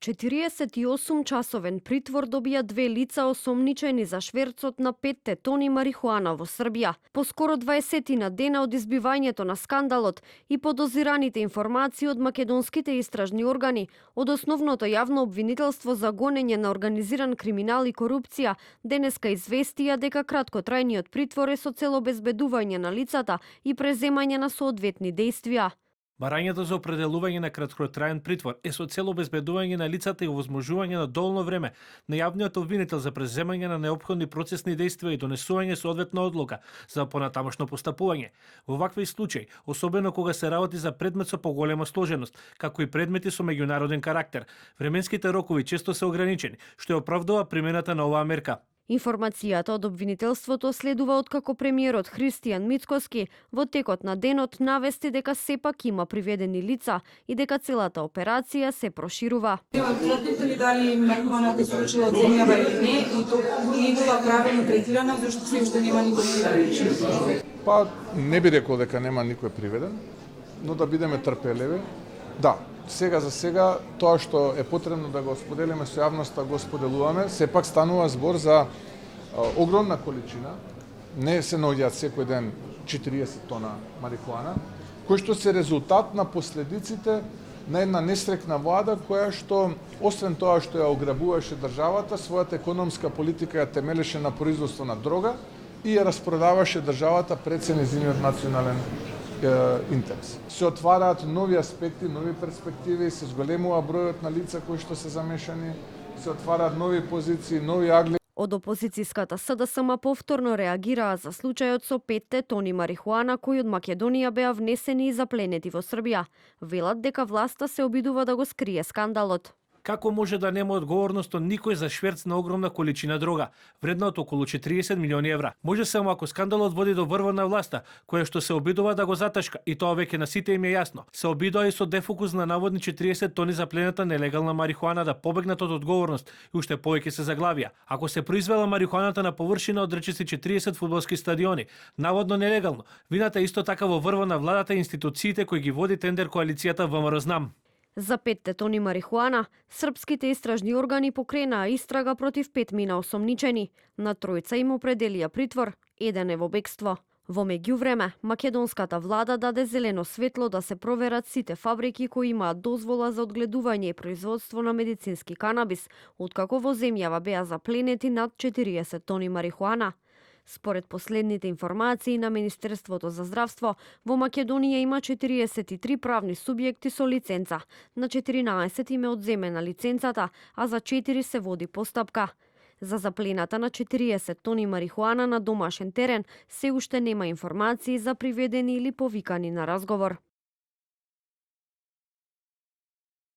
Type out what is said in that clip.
48-часовен притвор добија две лица осомничени за шверцот на 5 тони марихуана во Србија. По скоро 20 дена од избивањето на скандалот и подозираните информации од македонските истражни органи, од основното јавно обвинителство за гонење на организиран криминал и корупција, денеска известија дека краткотрајниот притвор е со цел обезбедување на лицата и преземање на соодветни дејствија. Барањето за определување на краткотраен притвор е со цел обезбедување на лицата и овозможување на доволно време на јавниот обвинител за преземање на неопходни процесни дејствија и донесување соодветна одлука за понатамошно постапување. Во вакви случаи, особено кога се работи за предмет со поголема сложеност, како и предмети со меѓународен карактер, временските рокови често се ограничени, што ја оправдува примената на оваа мерка. Информацијата од обвинителството следува откако премиерот Христијан Мицкоски во текот на денот навести дека сепак има приведени лица и дека целата операција се проширува. Тврдите ли дали марихуаната случила од земјава или не и тоа не била правилно третирана зашто се уште нема никој приведен? Па не би рекол дека нема никој приведен, но да бидеме трпеливи. Да, сега за сега тоа што е потребно да го споделиме со јавноста го споделуваме, сепак станува збор за огромна количина, не се наоѓаат секој ден 40 тона марихуана, кој што се резултат на последиците на една несрекна влада која што, освен тоа што ја ограбуваше државата, својата економска политика ја темелеше на производство на дрога и ја распродаваше државата пред се нејзиниот национален интерес. Се отвараат нови аспекти, нови перспективи, се зголемува бројот на лица кои што се замешани, се отвараат нови позиции, нови агли. Од опозицијската СДСМ повторно реагираа за случајот со 5 тони марихуана кои од Македонија беа внесени и запленети во Србија. Велат дека власта се обидува да го скрие скандалот. Како може да нема одговорност од никој за шверц на огромна количина дрога, вредна од околу 40 милиони евра? Може само ако скандалот води до врва на власта, која што се обидува да го заташка, и тоа веќе на сите им е јасно. Се обидува и со дефокус на наводни 40 тони заплената нелегална марихуана да побегнат од одговорност и уште повеќе се заглавија. Ако се произвела марихуаната на површина од речиси 40 фудбалски стадиони, наводно нелегално, вината е исто така во врва на владата и институциите кои ги води тендер коалицијата ВМРО Знам. За 5 тони марихуана, српските истражни органи покренаа истрага против 5 осомничени. На тројца им определија притвор, еден е во бегство. Во меѓувреме, македонската влада даде зелено светло да се проверат сите фабрики кои имаат дозвола за одгледување и производство на медицински канабис, откако во земјава беа запленети над 40 тони марихуана. Според последните информации на Министерството за здравство, во Македонија има 43 правни субјекти со лиценца. На 14 им е одземена лиценцата, а за 4 се води постапка. За заплената на 40 тони марихуана на домашен терен се уште нема информации за приведени или повикани на разговор.